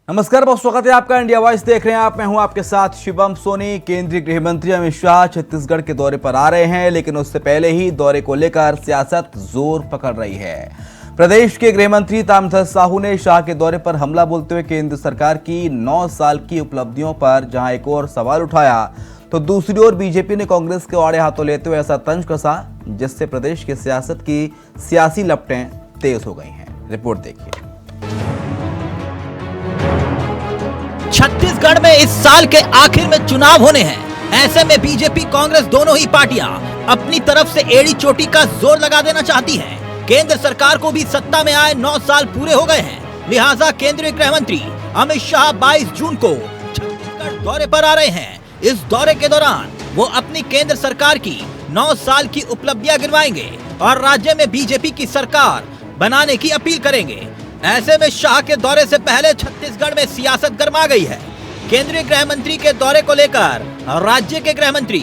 नमस्कार, बहुत स्वागत है आपका। इंडिया वॉइस देख रहे हैं आप। मैं हूं आपके साथ शिवम सोनी। केंद्रीय गृह मंत्री अमित शाह छत्तीसगढ़ के दौरे पर आ रहे हैं, लेकिन उससे पहले ही दौरे को लेकर सियासत जोर पकड़ रही है। प्रदेश के गृह मंत्री ताम्रध्वज साहू ने शाह के दौरे पर हमला बोलते हुए केंद्र सरकार की 9 साल की उपलब्धियों पर जहां एक और सवाल उठाया, तो दूसरी ओर बीजेपी ने कांग्रेस के आड़े हाथों लेते हुए ऐसा तंज कसा जिससे प्रदेश की सियासत की सियासी लपटें तेज हो गई हैं। रिपोर्ट देखिए। छत्तीसगढ़ में इस साल के आखिर में चुनाव होने हैं। ऐसे में बीजेपी कांग्रेस दोनों ही पार्टियां अपनी तरफ से एड़ी चोटी का जोर लगा देना चाहती हैं। केंद्र सरकार को भी सत्ता में आए 9 साल पूरे हो गए हैं, लिहाजा केंद्रीय गृह मंत्री अमित शाह 22 जून को छत्तीसगढ़ दौरे पर आ रहे हैं। इस दौरे के दौरान वो अपनी केंद्र सरकार की 9 साल की उपलब्धियां गिनवाएंगे और राज्य में बीजेपी की सरकार बनाने की अपील करेंगे। ऐसे में शाह के दौरे से पहले छत्तीसगढ़ में सियासत गरमा गई है। केंद्रीय गृह मंत्री के दौरे को लेकर राज्य के गृह मंत्री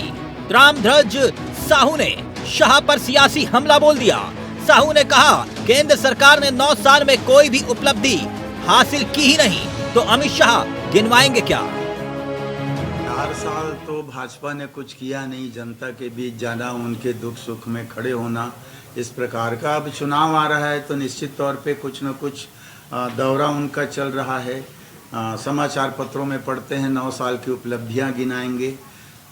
ताम्रध्वज साहू ने शाह पर सियासी हमला बोल दिया। साहू ने कहा, केंद्र सरकार ने 9 साल में कोई भी उपलब्धि हासिल की ही नहीं, तो अमित शाह गिनवाएंगे क्या? 4 साल तो भाजपा ने कुछ किया नहीं। जनता के बीच जाना, उनके दुख सुख में खड़े होना, इस प्रकार का। अब चुनाव आ रहा है तो निश्चित तौर पे कुछ न कुछ दौरा उनका चल रहा है। समाचार पत्रों में पढ़ते हैं 9 साल की उपलब्धियां गिनाएंगे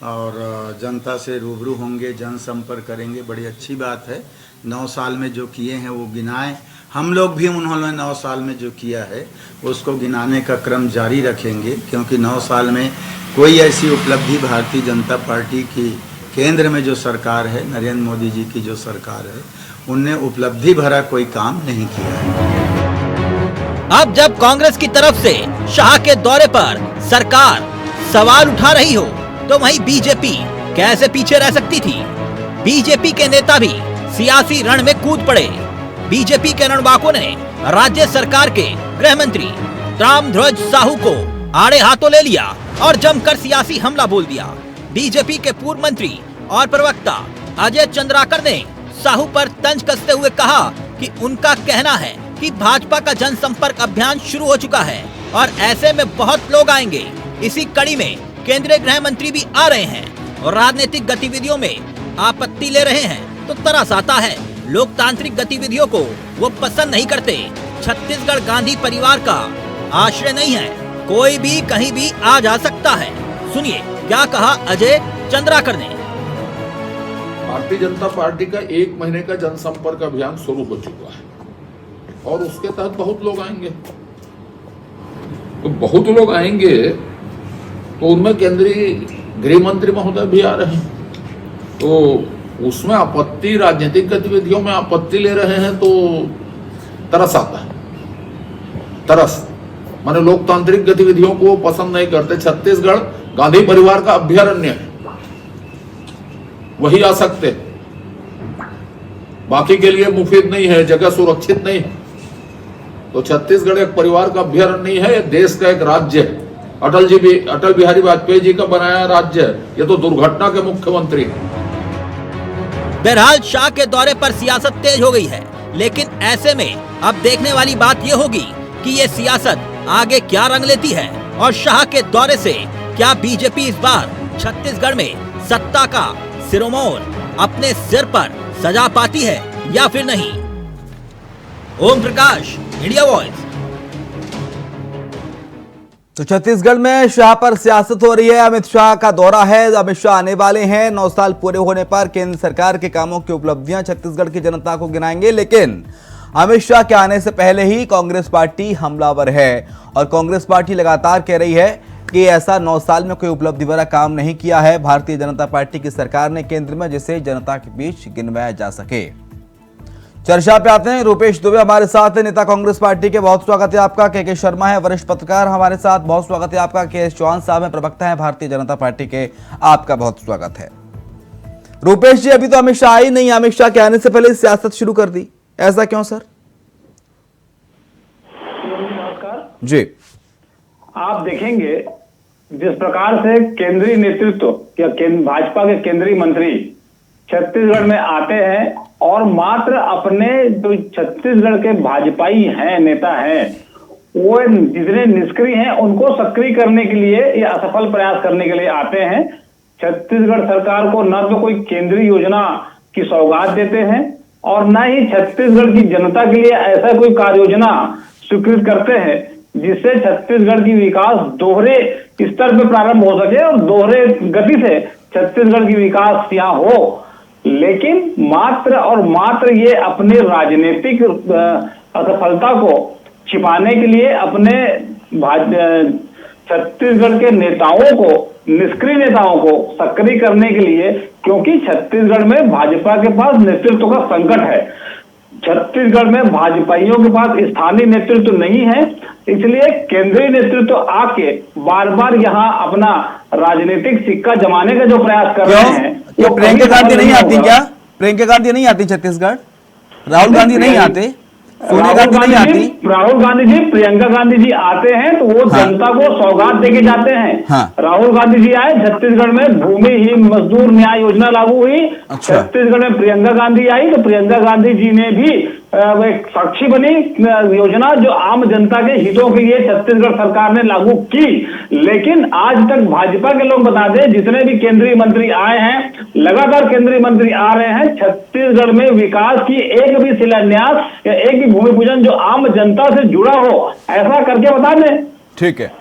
और जनता से रूबरू होंगे, जनसंपर्क करेंगे। बड़ी अच्छी बात है। 9 साल में जो किए हैं वो गिनाएं। हम लोग भी उन्होंने 9 साल में जो किया है उसको गिनाने का क्रम जारी रखेंगे, क्योंकि 9 साल में कोई ऐसी उपलब्धि भारतीय जनता पार्टी की केंद्र में जो सरकार है, नरेंद्र मोदी जी की जो सरकार है, उनने उपलब्धि भरा कोई काम नहीं किया है। अब जब कांग्रेस की तरफ से शाह के दौरे पर सरकार सवाल उठा रही हो, तो वहीं बीजेपी कैसे पीछे रह सकती थी? बीजेपी के नेता भी सियासी रण में कूद पड़े। बीजेपी के रणबांकों ने राज्य सरकार के गृह मंत्री ताम्रध्वज साहू को आड़े हाथों ले लिया और जमकर सियासी हमला बोल दिया। बीजेपी के पूर्व मंत्री और प्रवक्ता अजय चंद्राकर ने साहू पर तंज कसते हुए कहा कि उनका कहना है कि भाजपा का जनसंपर्क अभियान शुरू हो चुका है और ऐसे में बहुत लोग आएंगे। इसी कड़ी में केंद्रीय गृह मंत्री भी आ रहे हैं और राजनीतिक गतिविधियों में आपत्ति ले रहे हैं, तो तरस आता है। लोकतांत्रिक गतिविधियों को वो पसंद नहीं करते। छत्तीसगढ़ गांधी परिवार का आश्रय नहीं है, कोई भी कहीं भी आ जा सकता है। सुनिए क्या कहा अजय चंद्राकर ने। भारतीय जनता पार्टी का 1 महीने का जनसंपर्क अभियान शुरू हो चुका है और उसके तहत बहुत लोग आएंगे। तो बहुत लोग आएंगे तो उनमें केंद्रीय गृह मंत्री महोदय भी आ रहे हैं, तो उसमें आपत्ति, राजनीतिक गतिविधियों में आपत्ति ले रहे हैं, तो तरस आता है। तरस माने लोकतांत्रिक गतिविधियों को पसंद नहीं करते। छत्तीसगढ़ गांधी परिवार का अभ्यारण्य है, वही आ सकते, बाकी के लिए मुफीद नहीं है, जगह सुरक्षित नहीं है। तो छत्तीसगढ़ एक परिवार का अभ्यारण्य नहीं है, देश का एक राज्य है। अटल बिहारी वाजपेयी जी का बनाया राज्य है, ये तो दुर्घटना के मुख्यमंत्री है। बहरहाल शाह के दौरे पर सियासत तेज हो गई है, लेकिन ऐसे में अब देखने वाली बात यह होगी कि ये सियासत आगे क्या रंग लेती है और शाह के दौरे से क्या बीजेपी इस बार छत्तीसगढ़ में सत्ता का सिरमौर अपने सिर पर सजा पाती है या फिर नहीं? Om Prakash, India voice. तो छत्तीसगढ़ में शाह पर सियासत हो रही है। अमित शाह का दौरा है, अमित शाह आने वाले हैं। 9 साल पूरे होने पर केंद्र सरकार के कामों की उपलब्धियां छत्तीसगढ़ की जनता को गिनाएंगे, लेकिन अमित शाह के आने से पहले ही कांग्रेस पार्टी हमलावर है और कांग्रेस पार्टी लगातार कह रही है कि ऐसा 9 साल में कोई उपलब्धि भरा काम नहीं किया है भारतीय जनता पार्टी की सरकार ने केंद्र में, जिसे जनता के बीच गिनवाया जा सके। चर्चा पे आते हैं। रूपेश दुबे हमारे साथ है, नेता कांग्रेस पार्टी के। बहुत स्वागत है आपका। के शर्मा है, वरिष्ठ पत्रकार हमारे साथ। बहुत स्वागत है आपका। के चौहान साहब है, प्रवक्ता है भारतीय जनता पार्टी के। आपका बहुत स्वागत है। रूपेश जी, अभी तो अमित शाह ही नहीं, अमित शाह के आने से पहले सियासत शुरू कर दी, ऐसा क्यों सर? नमस्कार जी। आप देखेंगे जिस प्रकार से केंद्रीय नेतृत्व या भाजपा के केंद्रीय मंत्री छत्तीसगढ़ में आते हैं और मात्र अपने जो छत्तीसगढ़ के भाजपाई हैं, नेता हैं, वो जितने निष्क्रिय हैं उनको सक्रिय करने के लिए या असफल प्रयास करने के लिए आते हैं। छत्तीसगढ़ सरकार को न तो कोई केंद्रीय योजना की सौगात देते हैं और न ही छत्तीसगढ़ की जनता के लिए ऐसा कोई कार्य योजना स्वीकृत करते हैं जिससे छत्तीसगढ़ की विकास दोहरे स्तर पर प्रारंभ हो सके और दोहरे गति से छत्तीसगढ़ की विकास यहाँ हो। लेकिन मात्र और मात्र ये अपने राजनीतिक असफलता को छिपाने के लिए अपने छत्तीसगढ़ के नेताओं को, निष्क्रिय नेताओं को सक्रिय करने के लिए, क्योंकि छत्तीसगढ़ में भाजपा के पास नेतृत्व का संकट है। छत्तीसगढ़ में भाजपाइयों के पास स्थानीय नेतृत्व नहीं है, इसलिए केंद्रीय नेतृत्व आके बार बार यहाँ अपना राजनीतिक सिक्का जमाने का जो प्रयास कर रहे हैं। क्यों प्रियंका गांधी नहीं आती क्या? प्रियंका गांधी नहीं आती छत्तीसगढ़? राहुल गांधी नहीं आते? सोनिया गांधी नहीं आती? राहुल गांधी जी, प्रियंका गांधी जी आते हैं तो वो जनता को सौगात देके जाते हैं। राहुल गांधी जी आए, छत्तीसगढ़ में भूमिहीन मजदूर न्याय योजना लागू हुई। छत्तीसगढ़ में प्रियंका गांधी आई तो प्रियंका गांधी जी ने भी एक साक्षी बनी योजना जो आम जनता के हितों के लिए छत्तीसगढ़ सरकार ने लागू की। लेकिन आज तक भाजपा के लोग बता दें, जितने भी केंद्रीय मंत्री आए हैं, लगातार केंद्रीय मंत्री आ रहे हैं, छत्तीसगढ़ में विकास की एक भी शिलान्यास या एक भी भूमि पूजन जो आम जनता से जुड़ा हो ऐसा करके बता दें। ठीक है,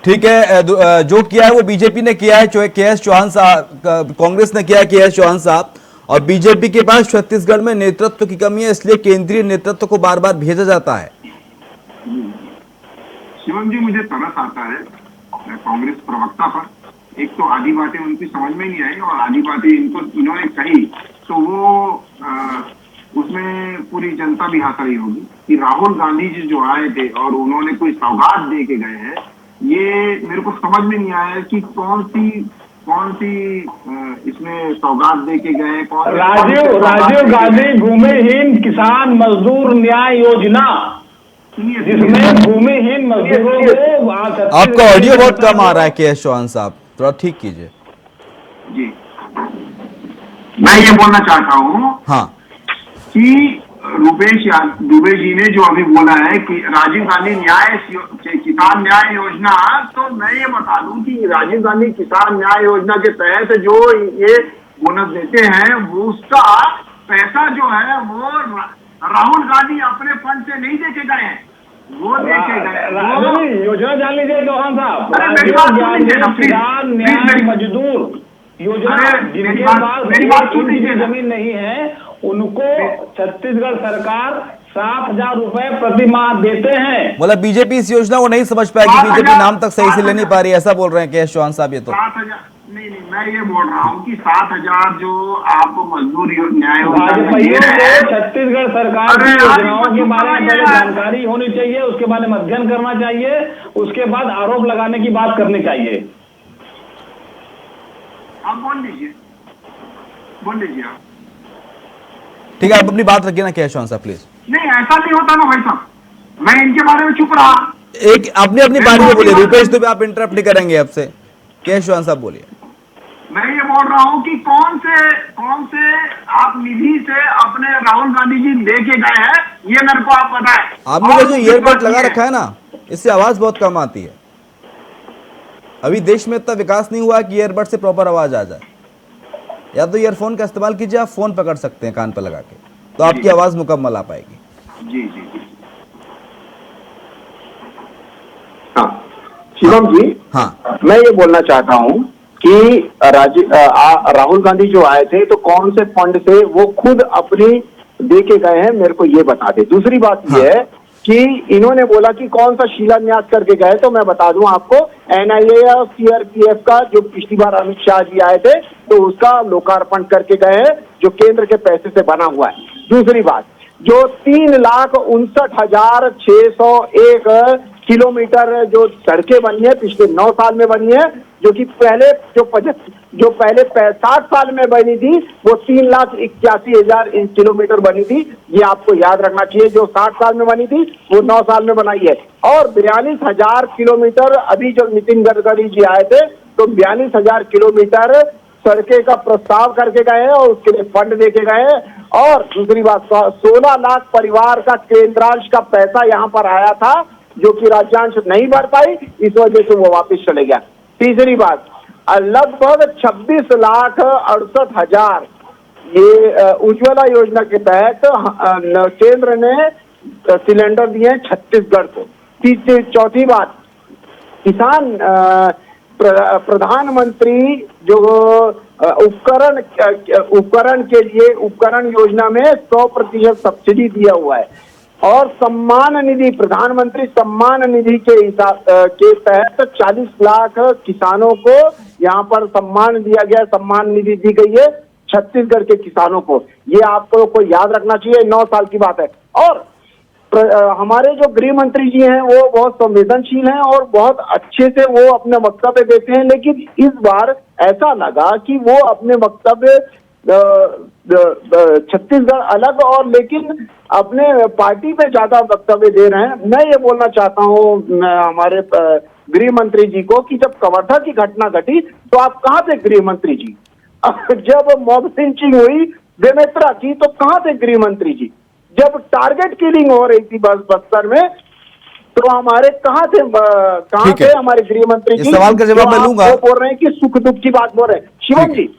ठीक है। जो किया है वो बीजेपी ने किया है, के.एस. चौहान साहब, कांग्रेस ने किया है, के.एस. चौहान साहब, और बीजेपी के पास छत्तीसगढ़ में नेतृत्व की कमी है, इसलिए केंद्रीय नेतृत्व को बार बार भेजा जाता है। शिवम जी, मुझे तरस आता है कांग्रेस प्रवक्ता पर। एक तो आधी बातें उनकी समझ में नहीं आई और आधी बातें इन्होंने कही तो वो उसमें पूरी जनता भी हाथ रही होगी कि राहुल गांधी जी जो आए थे और उन्होंने कोई सौगात दे के गए हैं, ये मेरे को समझ में नहीं आया कि कौन सी इसमें सौगात दे के गए। राजीव गांधी भूमिहीन किसान मजदूर न्याय योजना, जिसमें भूमिहीन मजदूरों को। आपका ऑडियो बहुत कम आ रहा है के.एस. चौहान साहब, थोड़ा ठीक कीजिए जी। मैं ये बोलना चाहता हूँ हाँ कि रुपेश दुबे जी ने जो अभी बोला है कि राजीव गांधी किसान न्याय योजना, तो मैं ये बता दूं कि राजीव गांधी किसान न्याय योजना के तहत जो ये बोनस देते हैं वो उसका पैसा जो है वो राहुल गांधी अपने फंड से नहीं देके गए हैं, वो देके गए। योजना जान लीजिए चौहान साहब, किसान न्याय मजदूर योजना, जिनके पास जमीन नहीं है उनको छत्तीसगढ़ सरकार 7,000 रुपए प्रति माह देते हैं। बोला बीजेपी इस योजना को नहीं समझ पाएगी, बीजेपी नाम तक सही से ले नहीं पा रही, ऐसा बोल रहे हैं के.एस. चौहान साहब। ये तो 7,000 नहीं, मैं ये बोल रहा हूँ कि 7,000 जो आप मजदूर न्याय छत्तीसगढ़ सरकार की योजनाओं के बारे में पहले जानकारी होनी चाहिए, उसके बारे में अध्ययन करना चाहिए, उसके बाद आरोप लगाने की बात करनी चाहिए। आप बोल लीजिए आप। ठीक है, आप अपनी बात रखिए ना के.एस. चौहान साहब प्लीज। नहीं, ऐसा नहीं होता ना भाई साहब, मैं इनके बारे में चुप रहा। एक अपनी बारी में बोलिए रुपेश, तो आप इंटरप्ट नहीं करेंगे आपसे। के.एस. चौहान साहब बोलिए। मैं ये बोल रहा हूँ कि कौन से आप निधि से अपने राहुल गांधी जी लेके गए हैं, ये मेरे को आप बताएं। आपने जो ईयरबड लगा रखा है ना, इससे आवाज बहुत कम आती है। अभी देश में इतना विकास नहीं हुआ कि ईयरबड से प्रॉपर आवाज आ जाए। या तो ईयरफोन का इस्तेमाल कीजिए, आप फोन पकड़ सकते हैं कान पर लगा के, तो आपकी आवाज मुकम्मल आ पाएगी। जी। हाँ शिवम जी, हाँ, मैं ये बोलना चाहता हूँ कि राहुल गांधी जो आए थे तो कौन से फंड से वो खुद अपनी दे के गए हैं, मेरे को ये बता दे। दूसरी बात ये है कि इन्होंने बोला कि कौन सा शिलान्यास करके गए, तो मैं बता दूं आपको, एनआईए और सीआरपीएफ का जो पिछली बार अमित शाह जी आए थे तो उसका लोकार्पण करके गए हैं, जो केंद्र के पैसे से बना हुआ है। दूसरी बात, जो 3,59,601 किलोमीटर जो सड़कें बनी है पिछले 9 साल में बनी है, जो कि पहले 60 साल में बनी थी वो 3,81,000 किलोमीटर बनी थी। ये आपको याद रखना चाहिए, जो 60 साल में बनी थी वो 9 साल में बनाई है। और 42,000 किलोमीटर अभी जो नितिन गडकरी जी आए थे तो 42,000 किलोमीटर सड़कें का प्रस्ताव करके गए हैं और उसके लिए फंड देके गए हैं। और दूसरी बात, 16 लाख परिवार का केंद्रांश का पैसा यहाँ पर आया था जो कि राज्यांश नहीं भर पाई, इस वजह से वो वापस चले गया। तीसरी बात, लगभग 26,68,000 ये उज्ज्वला योजना के तहत केंद्र ने सिलेंडर दिए हैं छत्तीसगढ़ को। चौथी बात, किसान प्रधानमंत्री जो उपकरण के लिए उपकरण योजना में 100% सब्सिडी दिया हुआ है, और सम्मान निधि, प्रधानमंत्री सम्मान निधि के हिसाब के तहत 40 लाख किसानों को यहाँ पर सम्मान दिया गया, सम्मान निधि दी गई है छत्तीसगढ़ के किसानों को। ये आपको को याद रखना चाहिए, 9 साल की बात है। और हमारे जो गृह मंत्री जी हैं वो बहुत संवेदनशील हैं और बहुत अच्छे से वो अपने वक्तव्य देते हैं, लेकिन इस बार ऐसा लगा कि वो अपने वक्तव्य छत्तीसगढ़ अलग और लेकिन अपने पार्टी पे ज्यादा वक्तव्य दे रहे हैं। मैं ये बोलना चाहता हूँ हमारे गृह मंत्री जी को कि जब कवर्धा की घटना घटी तो आप कहाँ थे गृह मंत्री जी? जब मॉब लिंचिंग हुई बेमेतरा की तो कहाँ थे गृह मंत्री जी? जब टारगेट किलिंग हो रही थी बस्तर में तो हमारे कहाँ थे हमारे गृह मंत्री जी? सवाल का जवाब मैं लूंगा। बोल रहे हैं कि सुख दुख की बात बोल रहे हैं। शिवम जी,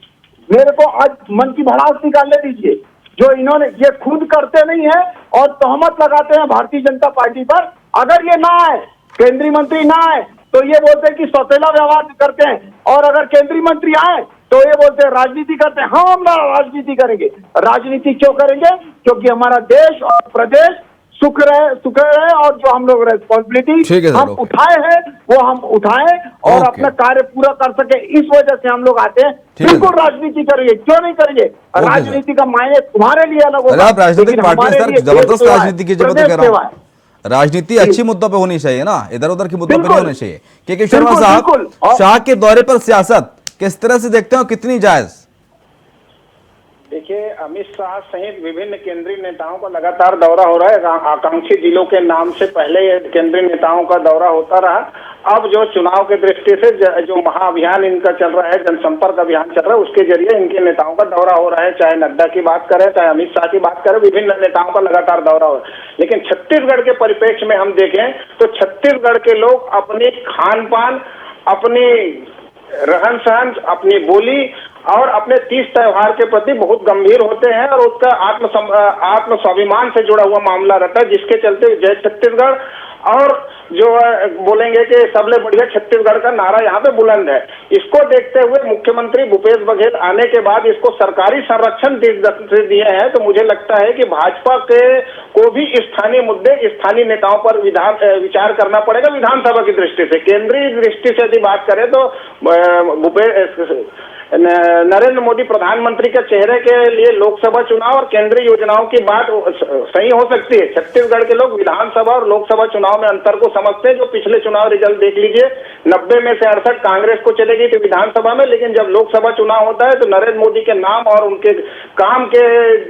मेरे को आज मन की भड़ास निकालने दीजिए। जो इन्होंने ये खुद करते नहीं है और तहमत लगाते हैं भारतीय जनता पार्टी पर। अगर ये ना आए, केंद्रीय मंत्री ना आए, तो ये बोलते हैं कि सौतेला व्यवहार करते हैं, और अगर केंद्रीय मंत्री आए तो ये बोलते हैं राजनीति करते हैं। हम राजनीति करेंगे। राजनीति क्यों करेंगे? क्योंकि हमारा देश और प्रदेश सुख रहे और जो हम लोग रेस्पॉन्सिबिलिटी हम उठाए हैं वो हम उठाएं और अपना कार्य पूरा कर सके, इस वजह से हम लोग आते हैं। बिल्कुल राजनीति करेंगे, क्यों नहीं करेंगे? राजनीति का मायने तुम्हारे लिए अलग होगा, राजनीतिक पार्टी सर जबरदस्त राजनीति की जरूरत है। राजनीति अच्छी मुद्दों पे होनी चाहिए ना, इधर उधर की मुद्दों पे नहीं होनी चाहिए। के शर्मा साहब, शाह के दौरे पर सियासत किस तरह से देखते हो, कितनी जायज? देखिए, अमित शाह सहित विभिन्न केंद्रीय नेताओं का लगातार दौरा हो रहा है। आकांक्षी जिलों के नाम से पहले केंद्रीय नेताओं का दौरा होता रहा। अब जो चुनाव के दृष्टि से जो महाअभियान इनका चल रहा है, जनसंपर्क अभियान चल रहा है, उसके जरिए इनके नेताओं का दौरा हो रहा है। चाहे नड्डा की बात करें, चाहे अमित शाह की बात करें, विभिन्न नेताओं का लगातार दौरा हो रहा है। लेकिन छत्तीसगढ़ के परिप्रेक्ष्य में हम देखें तो छत्तीसगढ़ के लोग अपने खान पान, अपनी रहन सहन, अपनी बोली और अपने तीज त्योहार के प्रति बहुत गंभीर होते हैं और उसका आत्म स्वाभिमान से जुड़ा हुआ मामला रहता है, जिसके चलते जय छत्तीसगढ़ और जो बोलेंगे कि सबले बढ़िया छत्तीसगढ़ का नारा यहाँ पे बुलंद है। इसको देखते हुए मुख्यमंत्री भूपेश बघेल आने के बाद इसको सरकारी संरक्षण दिए हैं, तो मुझे लगता है कि भाजपा के को भी स्थानीय मुद्दे, स्थानीय नेताओं पर विचार करना पड़ेगा विधानसभा की दृष्टि से। केंद्रीय दृष्टि से यदि बात करें तो नरेंद्र मोदी प्रधानमंत्री के चेहरे के लिए लोकसभा चुनाव और केंद्रीय योजनाओं की बात सही हो सकती है। छत्तीसगढ़ के लोग विधानसभा और लोकसभा चुनाव में अंतर को समझते हैं। जो पिछले चुनाव रिजल्ट देख लीजिए, 90 में से 68 कांग्रेस को चले गई थी विधानसभा में, लेकिन जब लोकसभा चुनाव होता है तो नरेंद्र मोदी के नाम और उनके काम के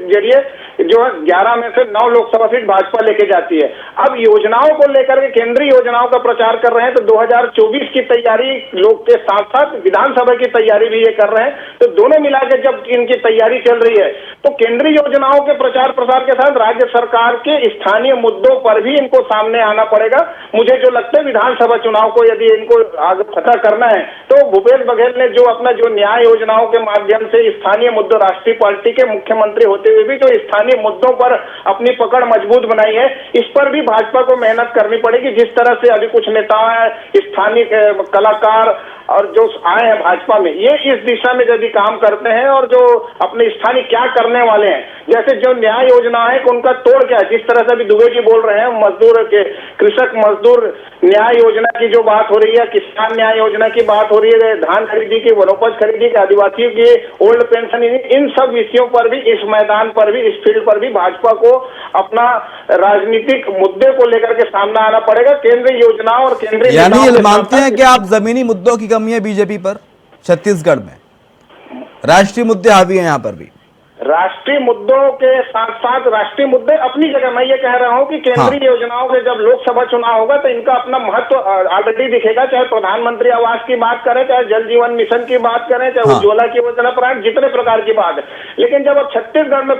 जरिए जो है 11 में से 9 लोकसभा सीट भाजपा लेके जाती है। अब योजनाओं को लेकर के केंद्रीय योजनाओं का प्रचार कर रहे हैं, तो 2024 की तैयारी लोग के साथ साथ विधानसभा की तैयारी भी ये कर रहे हैं। तो दोनों मिलाकर जब इनकी तैयारी चल रही है तो केंद्रीय योजनाओं के प्रचार प्रसार के साथ राज्य सरकार के स्थानीय मुद्दों पर भी इनको सामने आना पड़ेगा। मुझे जो लगता है विधानसभा चुनाव को यदि इनको आगे फतह करना है तो भूपेश बघेल ने जो अपना जो न्याय योजनाओं के माध्यम से स्थानीय मुद्दों, राष्ट्रीय पार्टी के मुख्यमंत्री होते हुए भी जो स्थानीय मुद्दों पर अपनी पकड़ मजबूत बनाई है, इस पर भी भाजपा को मेहनत करनी पड़ेगी। जिस तरह से अभी कुछ नेता हैं, स्थानीय कलाकार और जो आए हैं भाजपा में, ये इस दिशा में यदि काम करते हैं और जो अपने स्थानीय क्या करने वाले हैं, जैसे जो न्याय योजना है उनका तोड़ क्या है, जिस तरह से अभी दुबे जी बोल रहे हैं, मजदूर के कृषक मजदूर न्याय योजना की जो बात हो रही है, किसान न्याय योजना की बात हो रही है, धान खरीदी की, वनोपज खरीदी की, आदिवासियों की ओल्ड पेंशन, इन सब विषयों पर भी, इस मैदान पर भी, इस फील्ड पर भी भाजपा को अपना राजनीतिक मुद्दे को लेकर के सामने आना पड़ेगा। केंद्रीय योजना और केंद्रीय, यानी ये मानते हैं कि आप जमीनी मुद्दों की कमी है बीजेपी पर छत्तीसगढ़ में, राष्ट्रीय मुद्दे हावी हैं यहाँ पर भी? राष्ट्रीय मुद्दों के साथ साथ राष्ट्रीय मुद्दे अपनी जगह, मैं ये कह रहा हूँ कि केंद्रीय योजनाओं के जब लोकसभा चुनाव होगा तो इनका अपना महत्व ऑलरेडी दिखेगा, चाहे प्रधानमंत्री आवास की बात करें, चाहे जल जीवन मिशन की बात करें, चाहे उज्ज्वला की योजना प्लान, जितने प्रकार की बात है। लेकिन जब अब छत्तीसगढ़ में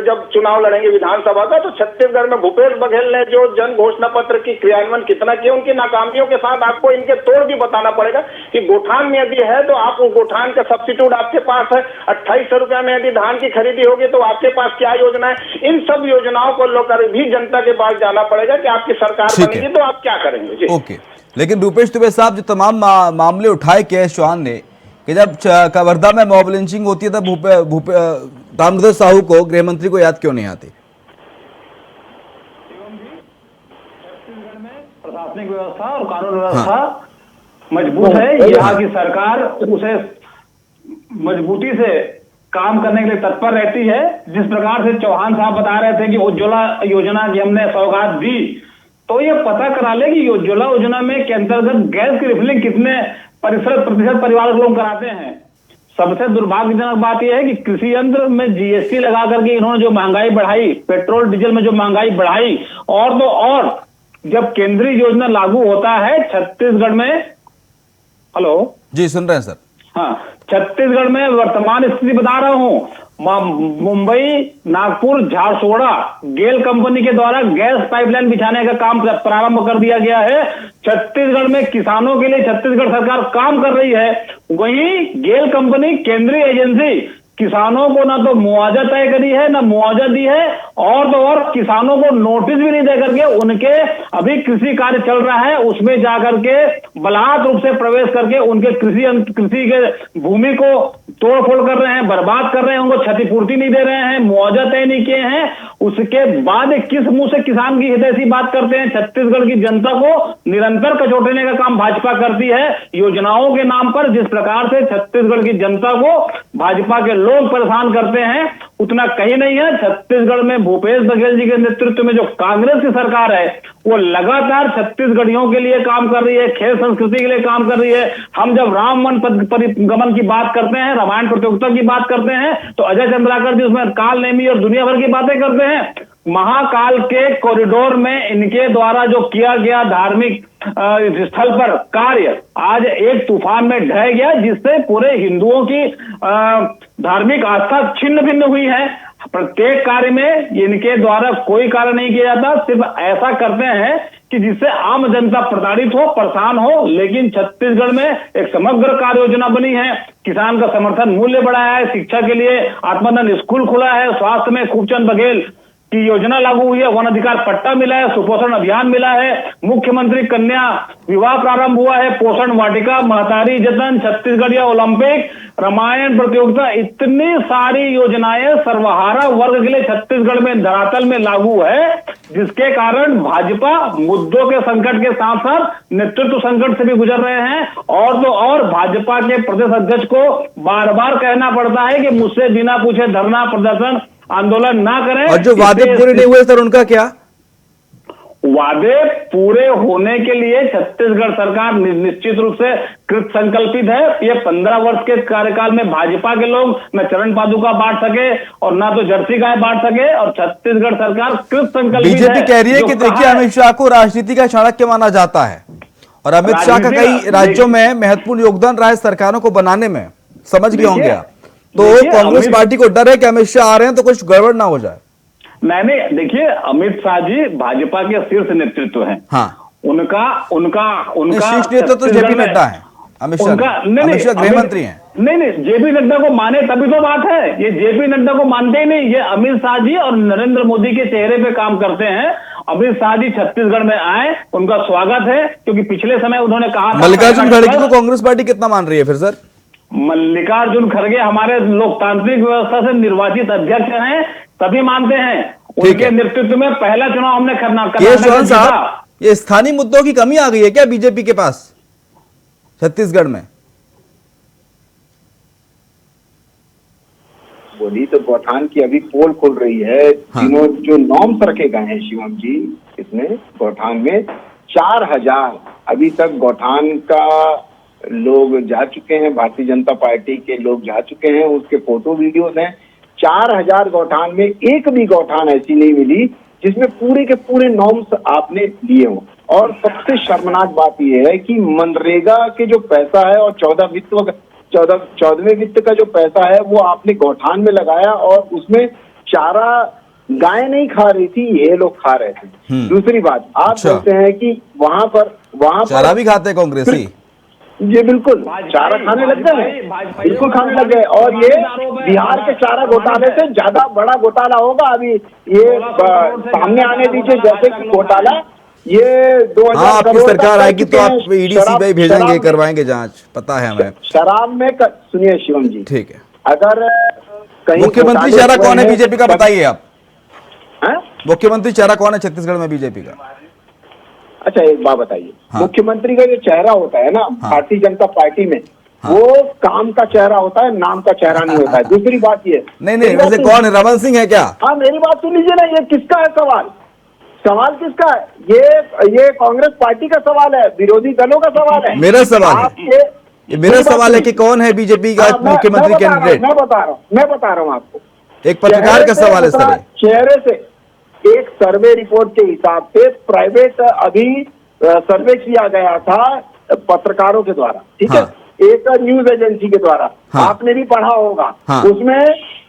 जब चुनाव लड़ेंगे विधानसभा का, तो छत्तीसगढ़ में भूपेश बघेल ने जो जन घोषणा पत्र की क्रियान्वयन कितना किया, उनकी नाकामियों के साथ आपको इनके तोड़ भी बताना पड़ेगा कि गोठान में यदि है तो आप उस गोठान का सब्स्टिट्यूट आपके पास है, 2800 रुपया में यदि धान की खरीदी होगी तो आपके पास क्या योजना है। इन सब योजनाओं को लेकर भी जनता के पास जाना पड़ेगा कि आपकी सरकार बनेगी तो आप क्या करेंगे जी। ओके, लेकिन रूपेश दुबे साहब, जो तमाम मामले उठाए के चौहान ने कि जब कवर्धा में मॉब लिंचिंग होती है तब ताम्रध्वज साहू को, गृह मंत्री को याद क्यों नहीं आती? छत्तीसगढ़ में प्रशासनिक व्यवस्था और कानून व्यवस्था मजबूत है। यहाँ की सरकार उसे मजबूती से काम करने के लिए तत्पर रहती है। जिस प्रकार से चौहान साहब बता रहे थे कि उज्ज्वला योजना की हमने सौगात दी, तो ये पता करा ले कि उज्ज्वला योजना में के अंतर्गत गैस की रिफिलिंग कितने प्रतिशत परिवार लोग कराते हैं। सबसे दुर्भाग्यजनक बात यह है कि कृषि यंत्र में जीएसटी लगा करके इन्होंने जो महंगाई बढ़ाई, पेट्रोल डीजल में जो महंगाई बढ़ाई, और तो और जब केंद्रीय योजना लागू होता है छत्तीसगढ़ में, हेलो जी सुन रहे हैं सर। हाँ, छत्तीसगढ़ में वर्तमान स्थिति बता रहा हूँ, मुंबई, नागपुर, झारसुगुड़ा गेल कंपनी के द्वारा गैस पाइपलाइन बिछाने का काम प्रारंभ कर दिया गया है। छत्तीसगढ़ में किसानों के लिए छत्तीसगढ़ सरकार काम कर रही है। वहीं गेल कंपनी केंद्रीय एजेंसी किसानों को ना तो मुआवजा तय करी है, ना मुआवजा दी है, और तो और किसानों को नोटिस भी नहीं दे करके उनके अभी कृषि कार्य चल रहा है उसमें जाकर के बलात् रूप से प्रवेश करके उनके कृषि के भूमि को तोड़फोड़ कर रहे हैं, बर्बाद कर रहे हैं, उनको क्षतिपूर्ति नहीं दे रहे हैं, मुआवजा तय नहीं किए हैं। उसके बाद किस मुंह से किसान की हितैषी बात करते हैं। छत्तीसगढ़ की जनता को निरंतर कचोटने का काम भाजपा करती है योजनाओं के नाम पर। जिस प्रकार से छत्तीसगढ़ की जनता को भाजपा के लोग परेशान करते हैं, उतना कहीं नहीं है। छत्तीसगढ़ में भूपेश बघेल जी के नेतृत्व में जो कांग्रेस की सरकार है वो लगातार छत्तीसगढ़ियों के लिए काम कर रही है, खेल संस्कृति के लिए काम कर रही है। हम जब राम वन परिगमन की बात करते हैं, रामायण प्रतियोगिता की बात करते हैं, तो अजय चंद्राकर जी उसमें काल नेमी और दुनिया भर की बातें करते हैं। महाकाल के कॉरिडोर में इनके द्वारा जो किया गया धार्मिक स्थल पर कार्य आज एक तूफान में ढह गया, जिससे पूरे हिंदुओं की धार्मिक आस्था छिन्न भिन्न हुई है। प्रत्येक कार्य में इनके द्वारा कोई कार्य नहीं किया जाता, सिर्फ ऐसा करते हैं कि जिससे आम जनता प्रताड़ित हो, परेशान हो। लेकिन छत्तीसगढ़ में एक समग्र कार्य योजना बनी है, किसान का समर्थन मूल्य बढ़ाया है, शिक्षा के लिए आत्मदान स्कूल खुला है, स्वास्थ्य में खूबचंद बघेल की योजना लागू हुई है, वन अधिकार पट्टा मिला है, सुपोषण अभियान मिला है, मुख्यमंत्री कन्या विवाह प्रारंभ हुआ है, पोषण वाटिका, महतारी जतन, छत्तीसगढ़िया ओलंपिक, रामायण प्रतियोगिता, इतनी सारी योजनाएं सर्वहारा वर्ग के लिए छत्तीसगढ़ में धरातल में लागू है। जिसके कारण भाजपा मुद्दों के संकट के साथ साथ नेतृत्व संकट से भी गुजर रहे हैं। और तो और भाजपा के प्रदेश अध्यक्ष को बार बार कहना पड़ता है कि मुझसे बिना पूछे धरना प्रदर्शन आंदोलन ना करें। और जो वादे पूरे नहीं हुए सर, उनका क्या? वादे पूरे होने के लिए छत्तीसगढ़ सरकार निश्चित रूप से कृत संकल्पित है। ये 15 वर्ष के कार्यकाल में भाजपा के लोग न चरण पादुका बांट सके और ना तो जर्सी गाय बांट सके, और छत्तीसगढ़ सरकार कृत संकल्पित है। बीजेपी कह रही है कि देखिए अमित शाह को राजनीति का चाणक्य माना जाता है, और अमित शाह का कई राज्यों में महत्वपूर्ण योगदान रहा है सरकारों को बनाने में, समझ गए होंगे आप। तो कांग्रेस पार्टी को डर है कि अमित शाह आ रहे हैं तो कुछ गड़बड़ ना हो जाए। नहीं, देखिए अमित शाह जी भाजपा के शीर्ष नेतृत्व हैं। हाँ, उनका शीर्ष नेतृत्व तो जेपी नड्डा है, अमित शाह गृह मंत्री हैं। नहीं, जेपी नड्डा को माने तभी तो बात है। ये जेपी नड्डा को मानते ही नहीं, ये अमित शाह जी और नरेंद्र मोदी के चेहरे पे काम करते हैं। अमित शाह जी छत्तीसगढ़ में आए, उनका स्वागत है, क्योंकि पिछले समय उन्होंने कहा था। मल्लिकार्जुन खड़गे को कांग्रेस पार्टी कितना मान रही है फिर सर? मल्लिकार्जुन खड़गे हमारे लोकतांत्रिक व्यवस्था से निर्वाचित अध्यक्ष हैं, सभी मानते हैं। उनके नेतृत्व में पहला चुनाव हमने चौहान साहब, ये स्थानीय मुद्दों की कमी आ गई है क्या बीजेपी के पास छत्तीसगढ़ में? बोली तो गौठान की अभी पोल खुल रही है। हाँ। तीनों जो नॉर्म्स रखे गए हैं शिवम जी, इसमें गौठान में 4000 अभी तक गौठान का लोग जा चुके हैं, भारतीय जनता पार्टी के लोग जा चुके हैं, उसके फोटो वीडियोस हैं। 4000 गौठान में एक भी गौठान ऐसी नहीं मिली जिसमें पूरे के पूरे नॉर्म्स आपने लिए हों। और सबसे शर्मनाक बात यह है कि मनरेगा के जो पैसा है और 14वें वित्त का जो पैसा है वो आपने गौठान में लगाया और उसमें चारा गाय नहीं खा रही थी, ये लोग खा रहे थे। दूसरी बात, आप बोलते हैं कि वहां पर चारा भी खाते कांग्रेसी। ये बिल्कुल चारा खाने लग गए, बिल्कुल खाने लग गए। और ये बिहार के चारा घोटाले से ज्यादा बड़ा घोटाला होगा। अभी ये सामने आने दीजिए, जैसे कि घोटाला ये 2000 आपकी सरकार आएगी तो आप ईडी सीबीआई भेजेंगे, करवाएंगे जांच, पता है हमें। शराब में सुनिए शिवम जी, ठीक है, अगर कहीं मुख्यमंत्री चेहरा कौन है बीजेपी का, बताइए आप। है? मुख्यमंत्री चेहरा कौन है छत्तीसगढ़ में बीजेपी का? अच्छा एक बात बताइए, मुख्यमंत्री का जो चेहरा होता है ना भारतीय जनता पार्टी में, वो काम का चेहरा होता है, नाम का चेहरा नहीं होता है। दूसरी बात ये नहीं वैसे कौन है, रमन सिंह है क्या? हाँ मेरी बात सुन लीजिए ना, ये किसका है सवाल किसका है? ये कांग्रेस पार्टी का सवाल है, विरोधी दलों का सवाल है। मेरा सवाल है, ये मेरा सवाल है कि कौन है बीजेपी का मुख्यमंत्री कैंडिडेट? मैं बता रहा हूँ आपको, एक पत्रकार का सवाल है सर। चेहरे से एक सर्वे रिपोर्ट के हिसाब से प्राइवेट अभी सर्वे किया गया था पत्रकारों के द्वारा, ठीक है, एक न्यूज एजेंसी के द्वारा, आपने भी पढ़ा होगा। उसमें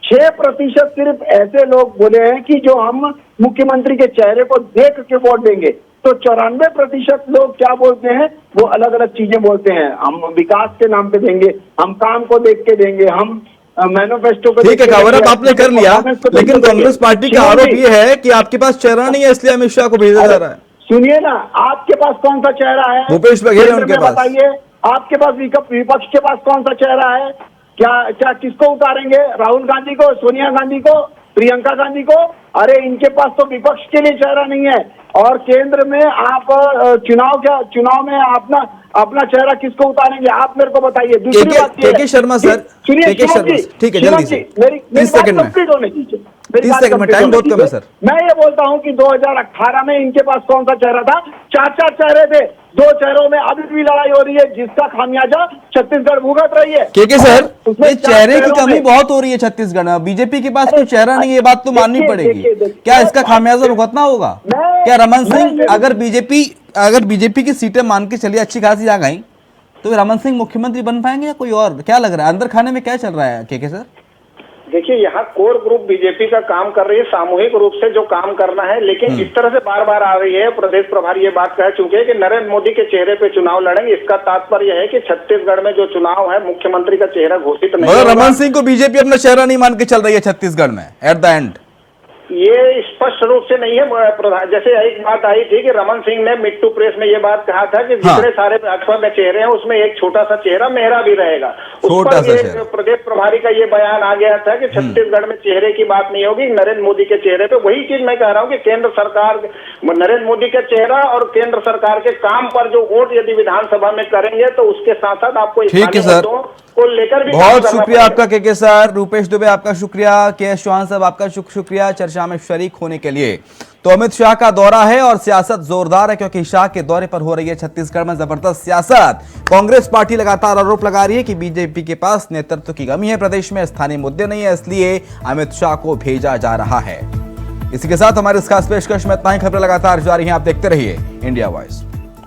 6% सिर्फ ऐसे लोग बोले हैं कि जो हम मुख्यमंत्री के चेहरे को देख के वोट देंगे। तो 94% लोग क्या बोलते हैं, वो अलग अलग चीजें बोलते हैं। हम विकास के नाम पे देंगे, हम काम को देख के देंगे, हम मैनिफेस्टो को। ठीक है, कवर अप आपने कर लिया, लेकिन कांग्रेस पार्टी का आरोप ये है कि आपके पास चेहरा नहीं है, इसलिए अमित शाह को भेजा जा रहा है। सुनिए ना, आपके पास कौन सा चेहरा है? भूपेश बघेल है उनके पास। बताइए, आपके पास विपक्ष के पास कौन सा चेहरा है? क्या किसको उतारेंगे? राहुल गांधी को, सोनिया गांधी को, प्रियंका गांधी को? अरे इनके पास तो विपक्ष के लिए चेहरा नहीं है। और केंद्र में आप चुनाव में अपना चेहरा किसको उतारेंगे? आप मेरे को बताइए। दूसरी बात के शर्मा सर, सुनिए, ठीक है, जल्दी से मेरी 30 सेकंड में, 30 सेकंड में, टाइम बहुत कम है सर। मैं ये बोलता हूँ कि 2018 में इनके पास कौन सा चेहरा था? 4 चेहरे थे, 2 चेहरों में अभी भी लड़ाई हो रही है, जिसका खामियाजा छत्तीसगढ़ भुगत रही है। के सर, ये चेहरे की कमी बहुत हो रही है छत्तीसगढ़ में, बीजेपी के पास कोई चेहरा नहीं है, ये बात तो माननी पड़ेगी। क्या इसका खामियाजा भुगतना होगा? क्या रमन सिंह, अगर बीजेपी की सीटें मान के चलिए अच्छी खासी आ गई, तो रमन सिंह मुख्यमंत्री बन पाएंगे या कोई और? क्या लग रहा है अंदर खाने में क्या चल रहा है के सर? देखिए, यहाँ कोर ग्रुप बीजेपी का काम कर रही है, सामूहिक रूप से जो काम करना है, लेकिन इस तरह से बार बार आ रही है। प्रदेश प्रभारी ये बात कह चुके हैं कि नरेंद्र मोदी के चेहरे पे चुनाव लड़ेंगे। इसका तात्पर्य है कि छत्तीसगढ़ में जो चुनाव है, मुख्यमंत्री का चेहरा घोषित नहीं है। रमन सिंह को बीजेपी अपना चेहरा नहीं मान के चल रही है छत्तीसगढ़ में एट द एंड। ये स्पष्ट रूप से नहीं है। जैसे एक बात आई थी कि रमन सिंह ने मिट्टू प्रेस में ये बात कहा था कि जितने सारे भाजपा में चेहरे हैं उसमें एक छोटा सा चेहरा मेरा भी रहेगा। उस पर ये प्रदेश प्रभारी का ये बयान आ गया था कि छत्तीसगढ़ में चेहरे की बात नहीं होगी, नरेंद्र मोदी के चेहरे पे। वही चीज मैं कह रहा हूँ कि केंद्र सरकार, नरेंद्र मोदी का चेहरा और केंद्र सरकार के काम पर जो वोट यदि विधानसभा में करेंगे तो उसके साथ साथ आपको को लेकर भी बहुत शुक्रिया आपका के सर। रूपेश दुबे आपका शुक्रिया, के चौहान साहब आपका शुक्रिया चर्चा में शरीक होने के लिए। तो अमित शाह का दौरा है और सियासत जोरदार है, क्योंकि शाह के दौरे पर हो रही है छत्तीसगढ़ में जबरदस्त सियासत। कांग्रेस पार्टी लगातार आरोप लगा रही है कि बीजेपी के पास नेतृत्व की कमी है, प्रदेश में स्थानीय मुद्दे नहीं है, इसलिए अमित शाह को भेजा जा रहा है। इसी के साथ हमारे इस खास पेशकश में इतना ही। खबरें लगातार जारी हैं, आप देखते रहिए इंडिया वॉइस।